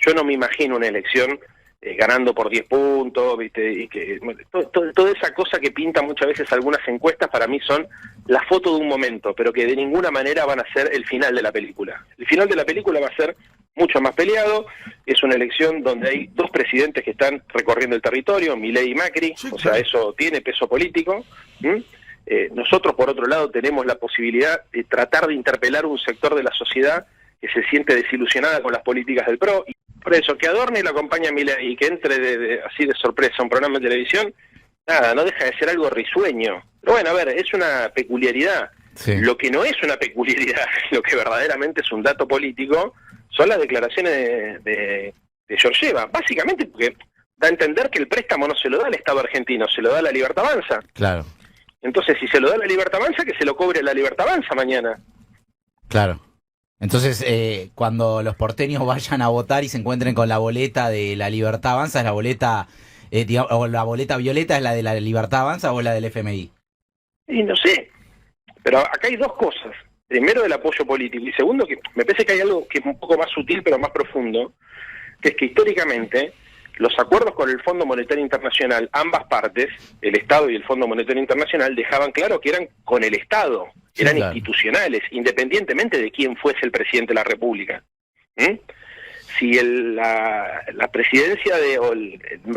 yo no me imagino una elección ganando por 10 puntos, ¿viste? Y que toda esa cosa que pintan muchas veces algunas encuestas para mí son la foto de un momento, pero que de ninguna manera van a ser el final de la película. El final de la película va a ser mucho más peleado, es una elección donde hay dos presidentes que están recorriendo el territorio, Milei y Macri, sí, o sea, eso tiene peso político. Nosotros, por otro lado, tenemos la posibilidad de tratar de interpelar un sector de la sociedad que se siente desilusionada con las políticas del PRO. Por eso, que adorne y lo acompañe a Milei y que entre así de sorpresa a un programa de televisión, nada, no deja de ser algo risueño. Pero bueno, a ver, es una peculiaridad. Sí. Lo que no es una peculiaridad, lo que verdaderamente es un dato político, son las declaraciones de Georgieva. Básicamente porque da a entender que el préstamo no se lo da al Estado argentino, se lo da a la Libertad Avanza. Claro. Entonces, si se lo da a la Libertad Avanza, que se lo cobre la Libertad Avanza mañana. Claro. Entonces, cuando los porteños vayan a votar y se encuentren con la boleta de la Libertad Avanza, ¿es la boleta, o la boleta violeta es la de la Libertad Avanza o la del FMI? Y no sé, pero acá hay dos cosas. Primero, el apoyo político, y segundo, que me parece que hay algo que es un poco más sutil pero más profundo, que es que históricamente los acuerdos con el Fondo Monetario Internacional, ambas partes, el Estado y el Fondo Monetario Internacional, dejaban claro que eran con el Estado, eran institucionales, independientemente de quién fuese el presidente de la República. Si la presidencia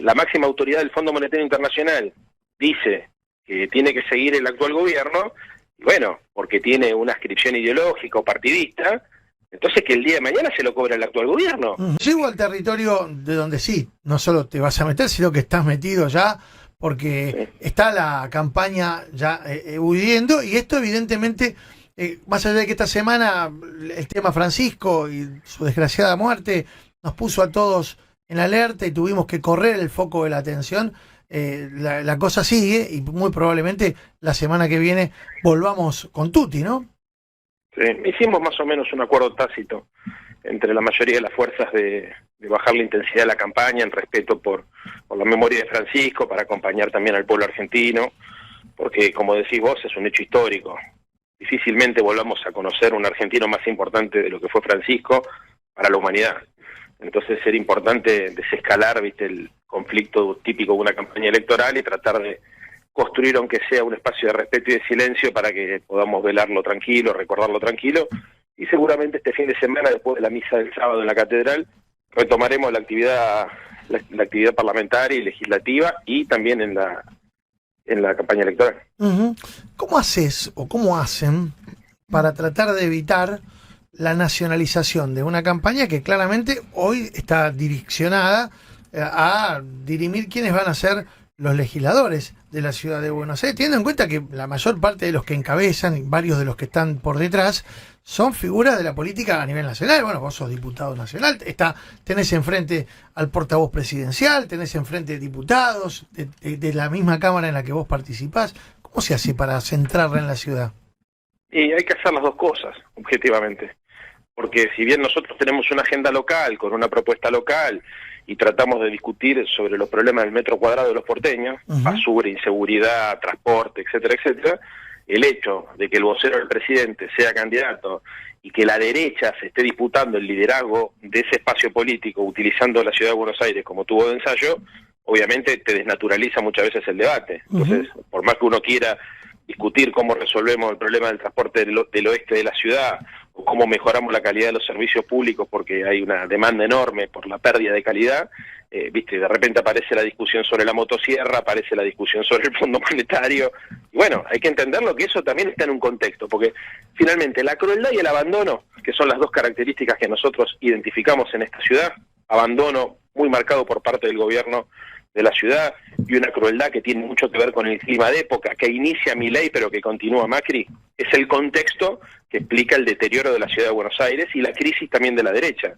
la máxima autoridad del Fondo Monetario Internacional dice que tiene que seguir el actual gobierno, bueno, porque tiene una adscripción ideológica o partidista, entonces que el día de mañana se lo cobra el actual gobierno. Llego al territorio de donde sí, no solo te vas a meter, sino que estás metido ya, porque está la campaña ya huyendo, y esto evidentemente, más allá de que esta semana el tema Francisco y su desgraciada muerte nos puso a todos en alerta y tuvimos que correr el foco de la atención, la cosa sigue y muy probablemente la semana que viene volvamos con tutti, ¿no? Sí, hicimos más o menos un acuerdo tácito entre la mayoría de las fuerzas de bajar la intensidad de la campaña en respeto por la memoria de Francisco, para acompañar también al pueblo argentino, porque como decís vos, es un hecho histórico. Difícilmente volvamos a conocer un argentino más importante de lo que fue Francisco para la humanidad. Entonces era importante desescalar, viste, el conflicto típico de una campaña electoral y tratar de construir, aunque sea un espacio de respeto y de silencio, para que podamos velarlo tranquilo, recordarlo tranquilo, y seguramente este fin de semana, después de la misa del sábado en la catedral, retomaremos la actividad parlamentaria y legislativa, y también en la campaña electoral. ¿Cómo haces o cómo hacen para tratar de evitar la nacionalización de una campaña que claramente hoy está direccionada a dirimir quiénes van a ser los legisladores de la ciudad de Buenos Aires, teniendo en cuenta que la mayor parte de los que encabezan y varios de los que están por detrás son figuras de la política a nivel nacional? Bueno, vos sos diputado nacional, tenés enfrente al portavoz presidencial, tenés enfrente diputados de la misma cámara en la que vos participás. ¿Cómo se hace para centrarla en la ciudad? Y hay que hacer las dos cosas, objetivamente, porque si bien nosotros tenemos una agenda local, con una propuesta local, y tratamos de discutir sobre los problemas del metro cuadrado de los porteños, basura, inseguridad, transporte, etcétera, etcétera, el hecho de que el vocero del presidente sea candidato y que la derecha se esté disputando el liderazgo de ese espacio político utilizando la ciudad de Buenos Aires como tubo de ensayo, obviamente te desnaturaliza muchas veces el debate. Entonces, por más que uno quiera discutir cómo resolvemos el problema del transporte del oeste de la ciudad, o cómo mejoramos la calidad de los servicios públicos porque hay una demanda enorme por la pérdida de calidad, viste, de repente aparece la discusión sobre la motosierra, aparece la discusión sobre el Fondo Monetario, y bueno, hay que entenderlo que eso también está en un contexto, porque finalmente la crueldad y el abandono, que son las dos características que nosotros identificamos en esta ciudad, abandono muy marcado por parte del gobierno de la ciudad, y una crueldad que tiene mucho que ver con el clima de época, que inicia Milei pero que continúa Macri, es el contexto que explica el deterioro de la ciudad de Buenos Aires y la crisis también de la derecha.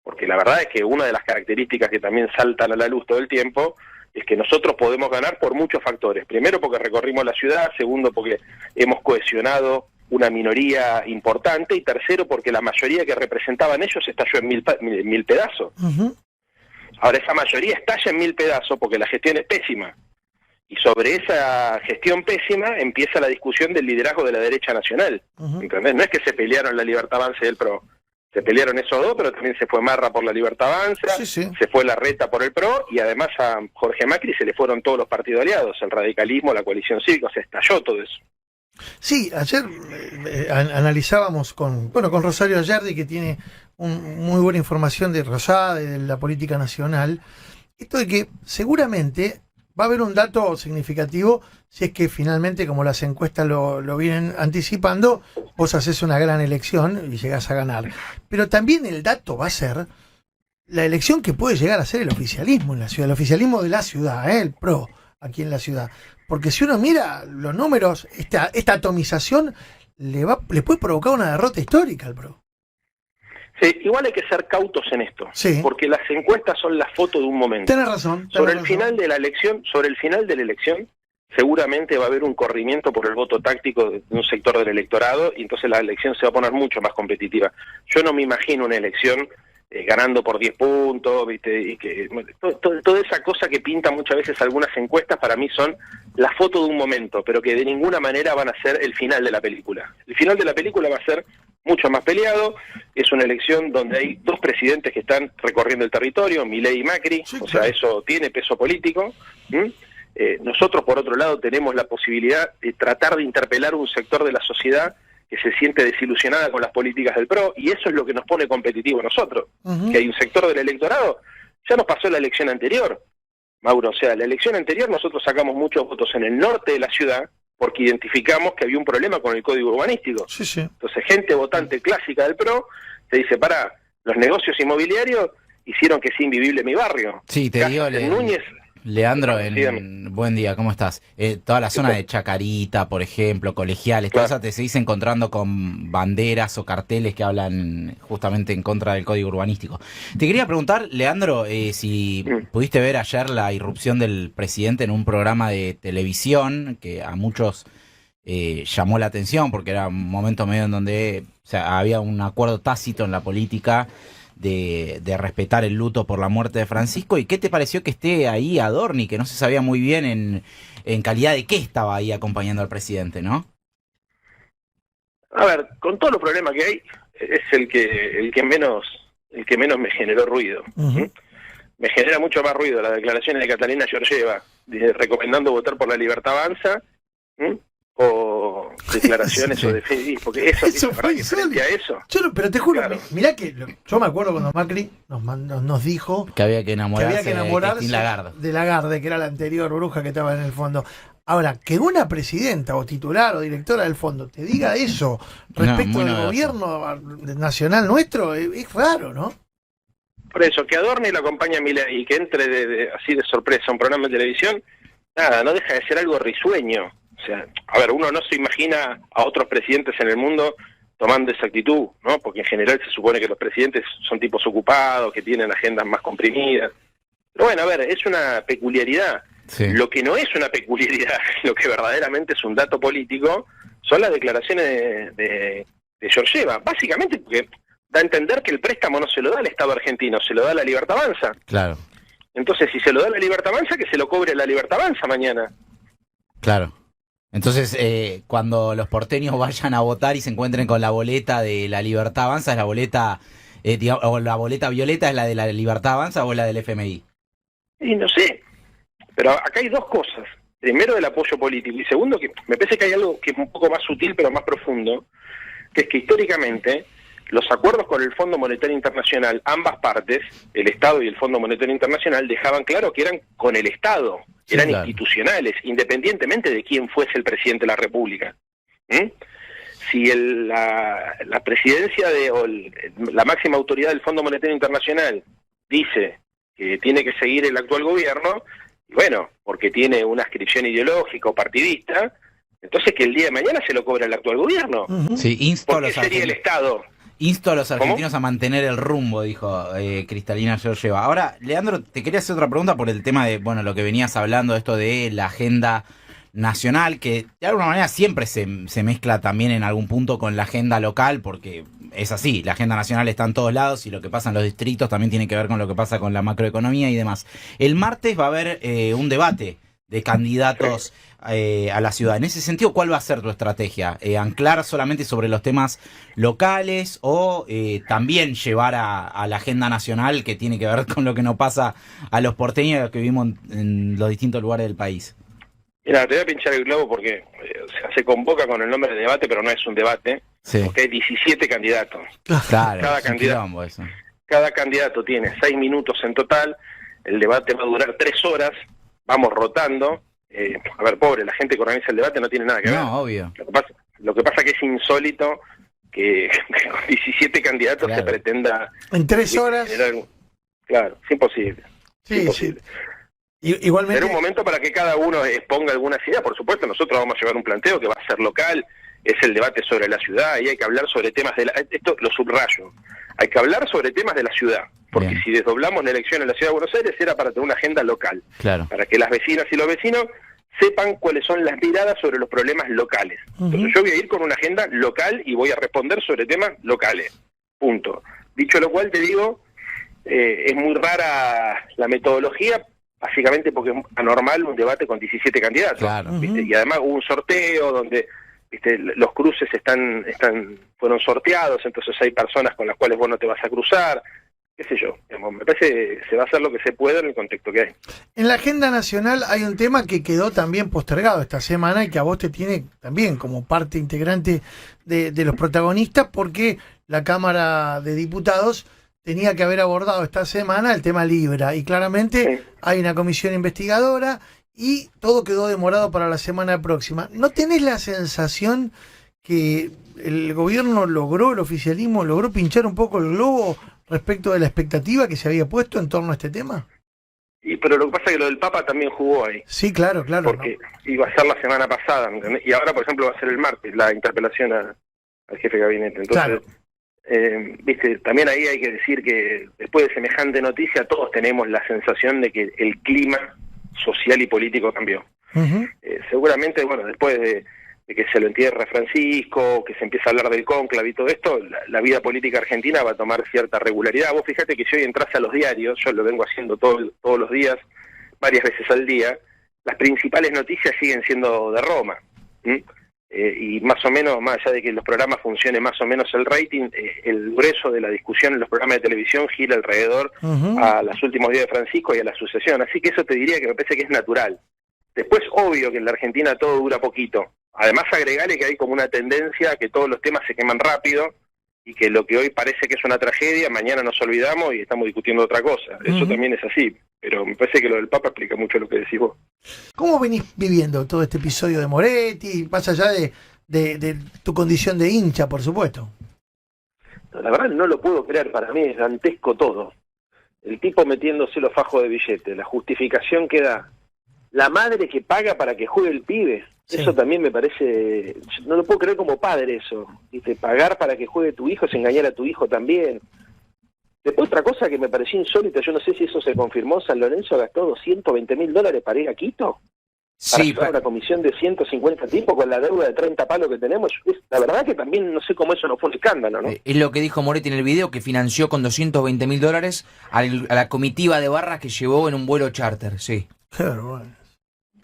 Porque la verdad es que una de las características que también saltan a la luz todo el tiempo es que nosotros podemos ganar por muchos factores. Primero porque recorrimos la ciudad, segundo porque hemos cohesionado una minoría importante, y tercero porque la mayoría que representaban ellos estalló en mil pedazos. Ahora esa mayoría estalla en 1000 pedazos porque la gestión es pésima. Y sobre esa gestión pésima empieza la discusión del liderazgo de la derecha nacional. ¿Entendés? No es que se pelearon la Libertad Avanza y el PRO. Se pelearon esos dos, pero también se fue Marra por la Libertad Avanza, Sí, sí. se fue Larreta por el PRO, y además a Jorge Macri se le fueron todos los partidos aliados, el radicalismo, la coalición cívica, o sea, estalló todo eso. Sí, ayer analizábamos con Rosario Ayerdi, que tiene muy buena información de Rosada, de la política nacional, esto de que seguramente va a haber un dato significativo si es que finalmente, como las encuestas lo vienen anticipando, vos haces una gran elección y llegás a ganar. Pero también el dato va a ser la elección que puede llegar a ser el oficialismo en la ciudad, el oficialismo de la ciudad, el PRO aquí en la ciudad. Porque si uno mira los números, esta atomización le puede provocar una derrota histórica al PRO. Sí, igual hay que ser cautos en esto, Sí. porque las encuestas son la foto de un momento. Tenés razón. Sobre el final de la elección, seguramente va a haber un corrimiento por el voto táctico de un sector del electorado, y entonces la elección se va a poner mucho más competitiva. Yo no me imagino una elección ganando por 10 puntos, ¿viste? Y que toda esa cosa que pintan muchas veces algunas encuestas, para mí son la foto de un momento, pero que de ninguna manera van a ser el final de la película. El final de la película va a ser mucho más peleado. Es una elección donde hay dos presidentes que están recorriendo el territorio, Milei y Macri, Sí, o sea, eso tiene peso político. Nosotros, por otro lado, tenemos la posibilidad de tratar de interpelar un sector de la sociedad que se siente desilusionada con las políticas del PRO, y eso es lo que nos pone competitivos a nosotros. Que hay un sector del electorado, ya nos pasó la elección anterior, Mauro, o sea, la elección anterior nosotros sacamos muchos votos en el norte de la ciudad porque identificamos que había un problema con el código urbanístico. Sí, sí. Entonces, gente votante clásica del PRO te dice, pará, los negocios inmobiliarios hicieron que sea invivible mi barrio. Sí, te digo, Núñez. Leandro, Dígame. buen día, ¿cómo estás? Toda la zona de Chacarita, por ejemplo, Colegiales, Claro. toda esa te seguís encontrando con banderas o carteles que hablan justamente en contra del código urbanístico. Te quería preguntar, Leandro, si pudiste ver ayer la irrupción del presidente en un programa de televisión que a muchos llamó la atención porque era un momento medio en donde, o sea, había un acuerdo tácito en la política de respetar el luto por la muerte de Francisco. ¿Y qué te pareció que esté ahí Adorni, que no se sabía muy bien en calidad de qué estaba ahí acompañando al presidente, ¿no? A ver, con todos los problemas que hay, es el que menos me generó ruido. Uh-huh. Me genera mucho más ruido las declaraciones de Catalina Georgieva recomendando votar por la Libertad Avanza, o declaraciones Sí. o de porque eso fue que frente a eso. Pero te juro, Claro. mirá que yo me acuerdo cuando Macri nos dijo Que había que que enamorarse, había que enamorarse de Cristín Lagarde. de Lagarde, que era la anterior bruja que estaba en el fondo. Ahora, que una presidenta o titular o directora del fondo te diga eso respecto muy del novedoso. gobierno nacional nuestro, es raro, ¿no? Por eso, que Adorni lo acompaña a Milei y que entre así de sorpresa a un programa de televisión, nada, no deja de ser algo risueño. O sea, a ver, uno no se imagina a otros presidentes en el mundo tomando esa actitud, ¿no? Porque en general se supone que los presidentes son tipos ocupados, que tienen agendas más comprimidas. Pero bueno, a ver, es una peculiaridad. Sí. Lo que no es una peculiaridad, lo que verdaderamente es un dato político, son las declaraciones de Georgieva. Básicamente porque da a entender que el préstamo no se lo da al Estado argentino, se lo da a la Libertad Avanza. Claro, Entonces, si se lo da a la Libertad Avanza, que se lo cobre la Libertad Avanza mañana. claro. Entonces, cuando los porteños vayan a votar y se encuentren con la boleta de la Libertad Avanza, ¿es la boleta, o la boleta violeta es la de la Libertad Avanza o la del FMI? Y no sé, pero acá hay dos cosas. Primero, el apoyo político, y segundo, que me parece que hay algo que es un poco más sutil pero más profundo, que es que históricamente los acuerdos con el Fondo Monetario Internacional, ambas partes, el Estado y el Fondo Monetario Internacional, dejaban claro que eran con el Estado, Sí, eran claro. institucionales, independientemente de quién fuese el presidente de la República. Si la presidencia la máxima autoridad del Fondo Monetario Internacional dice que tiene que seguir el actual gobierno, y bueno, porque tiene una adscripción ideológica o partidista, entonces que el día de mañana se lo cobra el actual gobierno. Uh-huh. Sí, ¿Por qué sería el Estado? Insto a los ¿Cómo? argentinos a mantener el rumbo, dijo Cristalina Georgieva. Ahora, Leandro, te quería hacer otra pregunta por el tema de, bueno, lo que venías hablando, esto de la agenda nacional, que de alguna manera siempre se mezcla también en algún punto con la agenda local, porque es así, la agenda nacional está en todos lados y lo que pasa en los distritos también tiene que ver con lo que pasa con la macroeconomía y demás. El martes va a haber un debate de candidatos a la ciudad. En ese sentido, ¿cuál va a ser tu estrategia? ¿Anclar solamente sobre los temas locales o también llevar a la agenda nacional que tiene que ver con lo que nos pasa a los porteños y a los que vivimos en los distintos lugares del país? Mira, te voy a pinchar el globo porque se convoca con el nombre de debate, pero no es un debate, Sí. porque hay 17 candidatos. Claro, Cada es un candidato. quilombo eso. Cada candidato tiene 6 minutos en total, el debate va a durar 3 horas, vamos rotando. A ver, pobre, la gente que organiza el debate no tiene nada que ver. No, obvio. Lo que pasa es que es insólito que con 17 candidatos Claro. se pretenda... En 3 horas. Claro, es imposible. Sí, imposible. sí. Igualmente. Será un momento para que cada uno exponga algunas ideas. Por supuesto, nosotros vamos a llevar un planteo que va a ser local, es el debate sobre la ciudad, y hay que hablar sobre temas de esto lo subrayo, hay que hablar sobre temas de la ciudad, porque Bien. si desdoblamos la elección en la ciudad de Buenos Aires era para tener una agenda local, Claro. para que las vecinas y los vecinos sepan cuáles son las miradas sobre los problemas locales. Entonces yo voy a ir con una agenda local y voy a responder sobre temas locales, punto. Dicho lo cual, te digo, es muy rara la metodología, básicamente porque es anormal un debate con 17 candidatos. Claro. ¿Viste? Y además hubo un sorteo donde, ¿viste?, los cruces fueron sorteados, entonces hay personas con las cuales vos no te vas a cruzar, qué sé yo. Digamos, me parece que se va a hacer lo que se pueda en el contexto que hay. En la agenda nacional hay un tema que quedó también postergado esta semana y que a vos te tiene también como parte integrante de los protagonistas, porque la Cámara de Diputados tenía que haber abordado esta semana el tema Libra, y claramente Sí. hay una comisión investigadora y todo quedó demorado para la semana próxima. ¿No tenés la sensación que el gobierno el oficialismo logró pinchar un poco el globo respecto de la expectativa que se había puesto en torno a este tema? Pero lo que pasa es que lo del Papa también jugó ahí, Sí, claro, porque iba a ser la semana pasada, ¿me entendés? Y ahora, por ejemplo, va a ser el martes la interpelación al jefe de gabinete. Entonces, Claro. viste, también ahí hay que decir que después de semejante noticia todos tenemos la sensación de que el clima social y político cambió. Ujú. Seguramente, bueno, después de que se lo entierra Francisco, que se empieza a hablar del cónclave y todo esto, la vida política argentina va a tomar cierta regularidad. Vos fíjate que si hoy entras a los diarios, yo lo vengo haciendo todos los días, varias veces al día, las principales noticias siguen siendo de Roma. Y más o menos, más allá de que los programas funcionen más o menos el rating, el grueso de la discusión en los programas de televisión gira alrededor Ujú. a los últimos días de Francisco y a la sucesión. Así que eso te diría que me parece que es natural. Después, obvio que en la Argentina todo dura poquito. Además, agregale que hay como una tendencia a que todos los temas se queman rápido y que lo que hoy parece que es una tragedia, mañana nos olvidamos y estamos discutiendo otra cosa. Eso Ujú. también es así. Pero me parece que lo del Papa explica mucho lo que decís vos. ¿Cómo venís viviendo todo este episodio de Moretti, más allá de tu condición de hincha, por supuesto? La verdad no lo puedo creer, para mí es dantesco todo. El tipo metiéndose los fajos de billetes, la justificación que da, la madre que paga para que juegue el pibe, Sí. eso también me parece, no lo puedo creer como padre eso, ¿viste? Pagar para que juegue tu hijo es engañar a tu hijo también. Después otra cosa que me pareció insólita, yo no sé si eso se confirmó, San Lorenzo gastó $220.000 para ir a Quito, para Sí, llevar una comisión de 150 tipos con la deuda de 30 palos que tenemos. La verdad que también no sé cómo eso no fue un escándalo, ¿no? Es lo que dijo Moretti en el video, que financió con $220.000 a la comitiva de barras que llevó en un vuelo charter, sí. Qué vergüenza.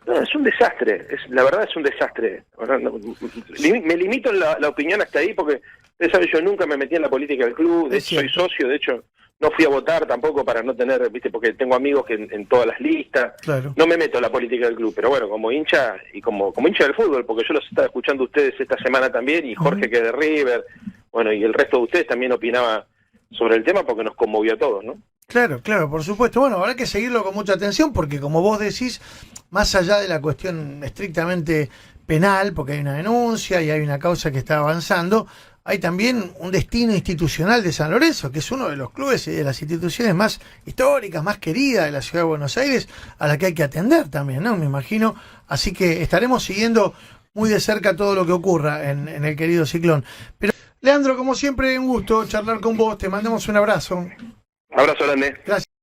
No, es un desastre, la verdad es un desastre. Ahora, me limito en la opinión hasta ahí porque, ustedes saben, yo nunca me metí en la política del club, Es soy cierto. socio, de hecho no fui a votar tampoco para no tener, viste, porque tengo amigos que en todas las listas, Claro. no me meto en la política del club, pero bueno, como hincha y como hincha del fútbol, porque yo los estaba escuchando a ustedes esta semana también, y Jorge Ujú. que es de River, bueno, y el resto de ustedes también opinaba sobre el tema porque nos conmovió a todos, ¿no? Claro, claro, por supuesto. Bueno, habrá que seguirlo con mucha atención porque, como vos decís, más allá de la cuestión estrictamente penal, porque hay una denuncia y hay una causa que está avanzando, hay también un destino institucional de San Lorenzo, que es uno de los clubes y de las instituciones más históricas, más queridas de la ciudad de Buenos Aires, a la que hay que atender también, ¿no? Me imagino. Así que estaremos siguiendo muy de cerca todo lo que ocurra en el querido Ciclón. Pero, Leandro, como siempre, un gusto charlar con vos. Te mandamos un abrazo. Abrazo grande. Gracias.